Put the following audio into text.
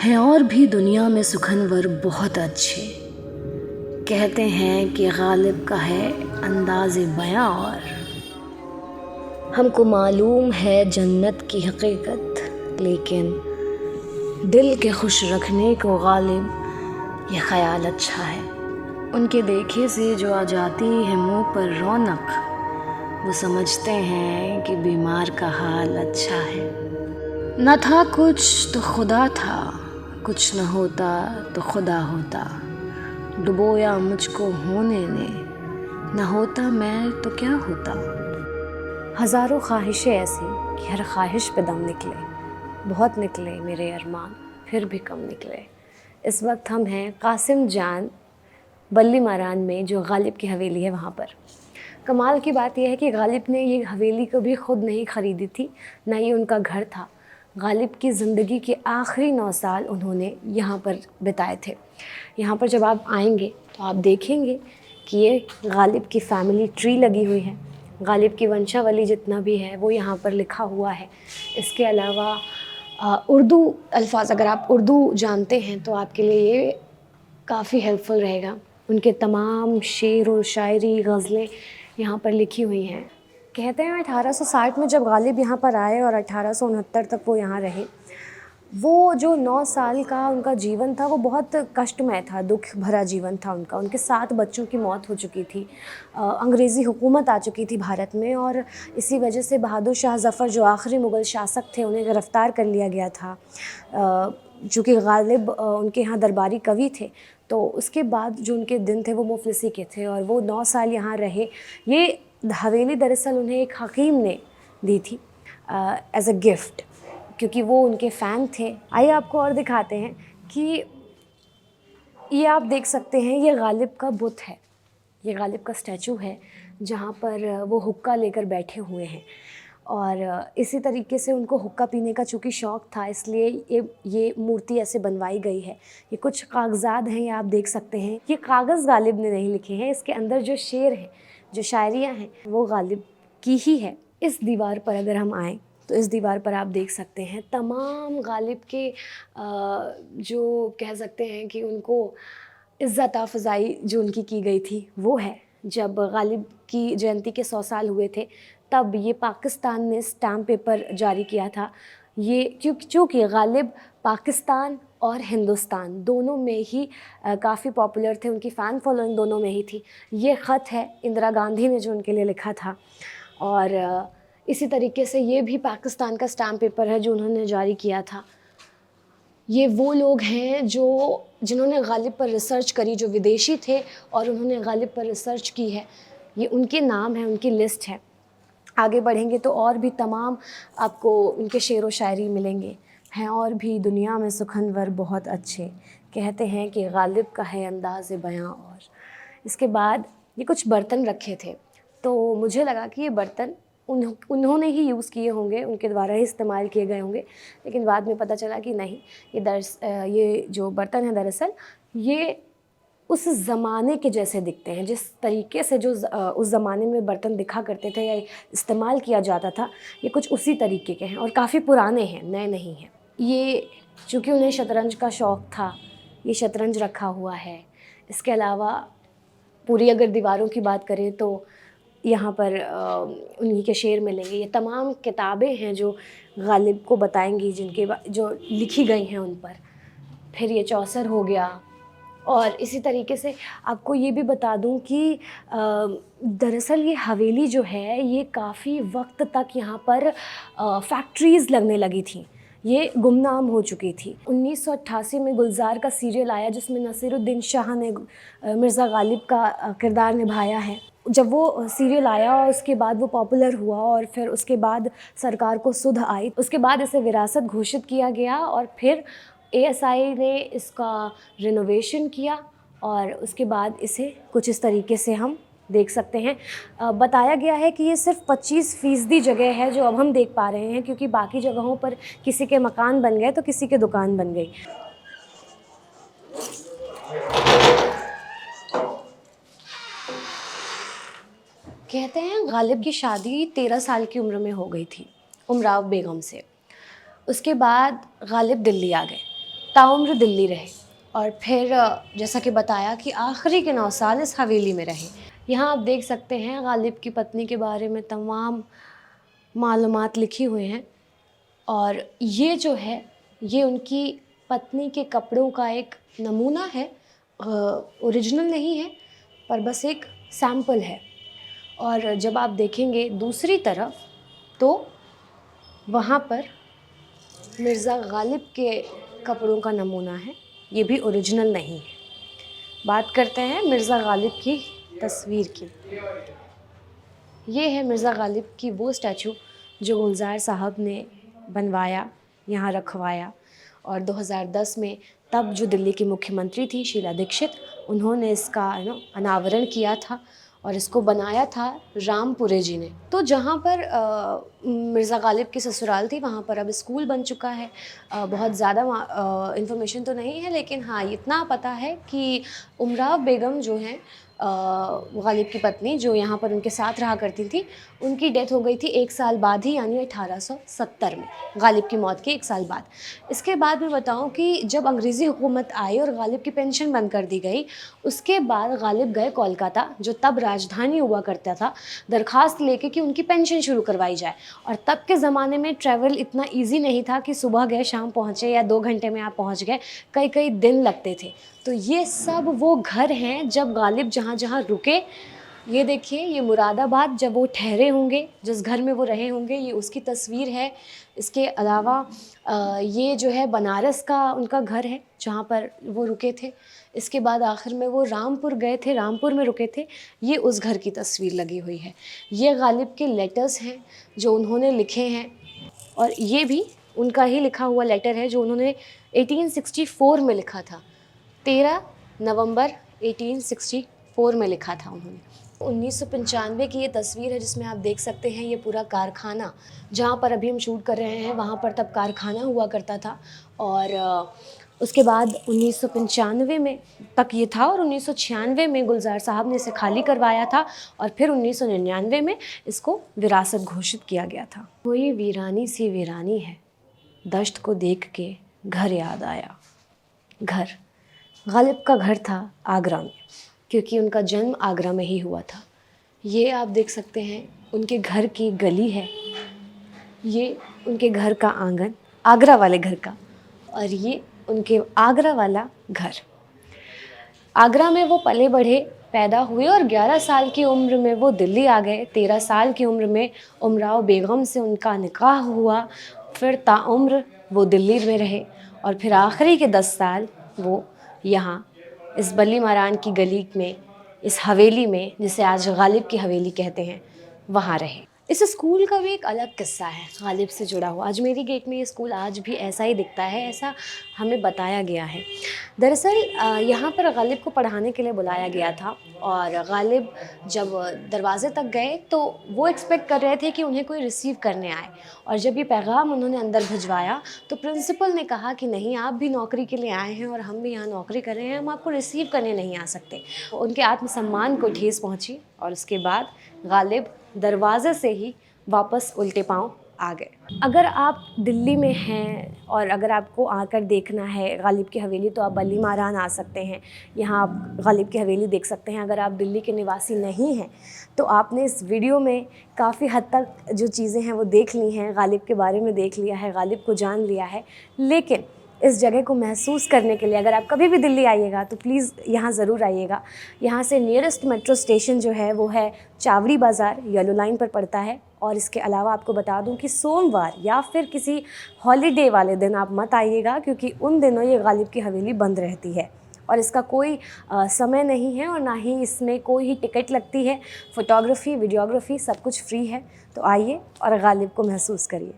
हैं और भी दुनिया में सुखनवर बहुत अच्छे। कहते हैं कि गालिब का है अंदाज़े बयां और हमको मालूम है जन्नत की हकीकत, लेकिन दिल के खुश रखने को गालिब ये ख्याल अच्छा है। उनके देखे से जो आ जाती है मुंह पर रौनक, वो समझते हैं कि बीमार का हाल अच्छा है। न था कुछ तो खुदा था, कुछ न होता तो खुदा होता। डुबोया मुझको होने ने, न होता मैं तो क्या होता। हज़ारों ख्वाहिशें ऐसी कि हर ख्वाहिश पे दम निकले, बहुत निकले मेरे अरमान फिर भी कम निकले। इस वक्त हम हैं कासिम जान बल्ली मारान में, जो गालिब की हवेली है वहाँ पर। कमाल की बात यह है कि गालिब ने ये हवेली कभी ख़ुद नहीं ख़रीदी थी, ना ये उनका घर था। गालिब की ज़िंदगी के आखिरी 9 साल उन्होंने यहाँ पर बिताए थे। यहाँ पर जब आप आएंगे तो आप देखेंगे कि ये गालिब की फ़ैमिली ट्री लगी हुई है। गालिब की वंशावली जितना भी है वो यहाँ पर लिखा हुआ है। इसके अलावा उर्दू अल्फाज़, अगर आप उर्दू जानते हैं तो आपके लिए ये काफ़ी हेल्पफुल रहेगा। उनके तमाम शेर और शायरी, गज़लें यहाँ पर लिखी हुई हैं। कहते हैं 1860 में जब गालिब यहाँ पर आए और 1869 तक वो यहाँ रहे। वो जो 9 साल का उनका जीवन था वो बहुत कष्टमय था, दुख भरा जीवन था उनका। उनके 7 बच्चों की मौत हो चुकी थी। अंग्रेज़ी हुकूमत आ चुकी थी भारत में, और इसी वजह से बहादुर शाह ज़फ़र जो आखिरी मुग़ल शासक थे उन्हें गिरफ़्तार कर लिया गया था। चूँकि गालिब उनके यहाँ दरबारी कवि थे, तो उसके बाद जो उनके दिन थे वो मुफ़लिसी के थे, और वो 9 साल यहाँ रहे। ये हवेली दरअसल उन्हें एक हकीम ने दी थी एज़ अ गिफ्ट, क्योंकि वो उनके फ़ैन थे। आइए आपको और दिखाते हैं कि ये आप देख सकते हैं, ये गालिब का बुत है, ये गालिब का स्टैचू है, जहाँ पर वो हुक्का लेकर बैठे हुए हैं। और इसी तरीके से उनको हुक्का पीने का चूँकि शौक़ था, इसलिए ये मूर्ति ऐसे बनवाई गई है। ये कुछ कागज़ात हैं, ये आप देख सकते हैं। ये कागज़ गालिब ने नहीं लिखे हैं, इसके अंदर जो शेर हैं, जो शायरियाँ हैं, वो गालिब की ही है। इस दीवार पर अगर हम आएँ तो इस दीवार पर आप देख सकते हैं तमाम गालिब के जो कह सकते हैं कि उनको इज़्ज़त अफ़ज़ाई जो उनकी की गई थी वो है। जब गालिब की जयंती के 100 साल हुए थे, तब ये पाकिस्तान ने स्टैम्प पेपर जारी किया था। ये चूँकि गालिब पाकिस्तान और हिंदुस्तान दोनों में ही काफ़ी पॉपुलर थे, उनकी फ़ैन फॉलोइंग दोनों में ही थी। ये ख़त है इंदिरा गांधी ने जो उनके लिए लिखा था, और इसी तरीके से ये भी पाकिस्तान का स्टैम्प पेपर है जो उन्होंने जारी किया था। ये वो लोग हैं जिन्होंने गालिब पर रिसर्च करी, जो विदेशी थे और उन्होंने गालिब पर रिसर्च की है। ये उनके नाम है, उनकी लिस्ट है। आगे बढ़ेंगे तो और भी तमाम आपको उनके शेर व शायरी मिलेंगे। हैं और भी दुनिया में सुखनवर बहुत अच्छे, कहते हैं कि गालिब का है अंदाज़े बयां और। इसके बाद ये कुछ बर्तन रखे थे, तो मुझे लगा कि ये बर्तन उन्होंने ही यूज़ किए होंगे, उनके द्वारा ही इस्तेमाल किए गए होंगे, लेकिन बाद में पता चला कि नहीं, ये जो बर्तन है दरअसल ये उस ज़माने के जैसे दिखते हैं। जिस तरीके से उस ज़माने में बर्तन दिखा करते थे या इस्तेमाल किया जाता था, ये कुछ उसी तरीके के हैं और काफ़ी पुराने हैं, नए नहीं हैं। ये चूँकि उन्हें शतरंज का शौक़ था, ये शतरंज रखा हुआ है। इसके अलावा पूरी अगर दीवारों की बात करें तो यहाँ पर उन्हीं के शेर मिलेंगे। ये तमाम किताबें हैं जो गालिब को बताएंगी, जो लिखी गई हैं उन पर। फिर ये चौसर हो गया, और इसी तरीके से आपको ये भी बता दूं कि दरअसल ये हवेली जो है ये काफ़ी वक्त तक यहाँ पर फैक्ट्रीज़ लगने लगी थी, ये गुमनाम हो चुकी थी। 1988 में गुलजार का सीरियल आया जिसमें नसीरुद्दीन शाह ने मिर्ज़ा गालिब का किरदार निभाया है। जब वो सीरियल आया और उसके बाद वो पॉपुलर हुआ, और फिर उसके बाद सरकार को सुध आई, उसके बाद इसे विरासत घोषित किया गया, और फिर एएसआई ने इसका रिनोवेशन किया, और उसके बाद इसे कुछ इस तरीके से हम देख सकते हैं। बताया गया है कि ये सिर्फ 25% जगह है जो अब हम देख पा रहे हैं, क्योंकि बाकी जगहों पर किसी के मकान बन गए तो किसी के दुकान बन गई। कहते हैं गालिब की शादी 13 साल की उम्र में हो गई थी उमराव बेगम से। उसके बाद गालिब दिल्ली आ गए। ताउम्र दिल्ली रहे और फिर जैसा कि बताया कि आखिरी के 9 साल इस हवेली में रहे। यहाँ आप देख सकते हैं गालिब की पत्नी के बारे में तमाम मालूमात लिखी हुई हैं और ये जो है ये उनकी पत्नी के कपड़ों का एक नमूना है, ओरिजिनल नहीं है पर बस एक सैंपल है। और जब आप देखेंगे दूसरी तरफ तो वहाँ पर मिर्ज़ा गालिब के कपड़ों का नमूना है, ये भी ओरिजिनल नहीं है। बात करते हैं मिर्ज़ा गालिब की तस्वीर की। ये है मिर्ज़ा गालिब की वो स्टैचू जो गुलजार साहब ने बनवाया, यहाँ रखवाया और 2010 में तब जो दिल्ली की मुख्यमंत्री थी शीला दीक्षित, उन्होंने इसका अनावरण किया था और इसको बनाया था रामपुरे जी ने। तो जहाँ पर मिर्ज़ा गालिब की ससुराल थी वहाँ पर अब स्कूल बन चुका है। बहुत ज़्यादा इन्फॉर्मेशन तो नहीं है, लेकिन हाँ इतना पता है कि उमराव बेगम जो हैं गालिब की पत्नी, जो यहाँ पर उनके साथ रहा करती थी, उनकी डेथ हो गई थी 1 साल बाद ही, यानी 1870 में, गालिब की मौत के 1 साल बाद। इसके बाद मैं बताऊँ कि जब अंग्रेज़ी हुकूमत आई और गालिब की पेंशन बंद कर दी गई, उसके बाद गालिब गए कोलकाता, जो तब राजधानी हुआ करता था, दरख्वास्त लेके कि उनकी पेंशन शुरू करवाई जाए। और तब के ज़माने में ट्रैवल इतना ईजी नहीं था कि सुबह गए शाम पहुँचे या 2 घंटे में आप पहुँच गए, कई कई दिन लगते थे। तो ये सब वो घर हैं जब गालिब जहाँ जहाँ रुके। ये देखिए, ये मुरादाबाद जब वो ठहरे होंगे, जिस घर में वो रहे होंगे, ये उसकी तस्वीर है। इसके अलावा ये जो है बनारस का उनका घर है जहाँ पर वो रुके थे। इसके बाद आखिर में वो रामपुर गए थे, रामपुर में रुके थे, ये उस घर की तस्वीर लगी हुई है। ये गालिब के लेटर्स हैं जो उन्होंने लिखे हैं और ये भी उनका ही लिखा हुआ लेटर है जो उन्होंने 1864 में लिखा था। 13 नवंबर 1864 में लिखा था उन्होंने। 1995 की ये तस्वीर है जिसमें आप देख सकते हैं ये पूरा कारखाना, जहाँ पर अभी हम शूट कर रहे हैं वहाँ पर तब कारखाना हुआ करता था। और उसके बाद 1995 में तक ये था और 1996 में गुलजार साहब ने इसे खाली करवाया था और फिर 1999 में इसको विरासत घोषित किया गया था। कोई वीरानी सी वीरानी है, दश्त को देख के घर याद आया। घर, गालिब का घर था आगरा में, क्योंकि उनका जन्म आगरा में ही हुआ था। ये आप देख सकते हैं उनके घर की गली है, ये उनके घर का आंगन, आगरा वाले घर का, और ये उनके आगरा वाला घर। आगरा में वो पले बढ़े, पैदा हुए और 11 साल की उम्र में वो दिल्ली आ गए। 13 साल की उम्र में उमराव बेगम से उनका निकाह हुआ, फिर ताउम्र वो दिल्ली में रहे और फिर आखिरी के 10 साल वो यहाँ इस बली मारान की गली में, इस हवेली में, जिसे आज गालिब की हवेली कहते हैं, वहाँ रहे। इस स्कूल का भी एक अलग किस्सा है गालिब से जुड़ा हुआ। अजमेरी गेट में ये स्कूल आज भी ऐसा ही दिखता है, ऐसा हमें बताया गया है। दरअसल यहाँ पर गालिब को पढ़ाने के लिए बुलाया गया था और गालिब जब दरवाजे तक गए तो वो एक्सपेक्ट कर रहे थे कि उन्हें कोई रिसीव करने आए, और जब ये पैगाम उन्होंने अंदर भिजवाया तो प्रिंसिपल ने कहा कि नहीं, आप भी नौकरी के लिए आए हैं और हम भी यहाँ नौकरी कर रहे हैं, हम आपको रिसीव करने नहीं आ सकते। उनके आत्मसम्मान को ठेस पहुँची और उसके बाद गालिब दरवाजे से ही वापस उल्टे पांव आ गए। अगर आप दिल्ली में हैं और अगर आपको आकर देखना है गालिब की हवेली तो आप बली मारान आ सकते हैं, यहाँ आप गालिब की हवेली देख सकते हैं। अगर आप दिल्ली के निवासी नहीं हैं तो आपने इस वीडियो में काफ़ी हद तक जो चीज़ें हैं वो देख ली हैं, गालिब के बारे में देख लिया है, गालिब को जान लिया है। लेकिन इस जगह को महसूस करने के लिए अगर आप कभी भी दिल्ली आइएगा तो प्लीज़ यहाँ ज़रूर आइएगा। यहाँ से नियरेस्ट मेट्रो स्टेशन जो है वो है चावड़ी बाज़ार, येलो लाइन पर पड़ता है। और इसके अलावा आपको बता दूं कि सोमवार या फिर किसी हॉलीडे वाले दिन आप मत आइएगा, क्योंकि उन दिनों ये गालिब की हवेली बंद रहती है और इसका कोई समय नहीं है और ना ही इसमें कोई ही टिकट लगती है। फ़ोटोग्राफ़ी, वीडियोग्राफ़ी सब कुछ फ्री है। तो आइए और गालिब को महसूस करिए।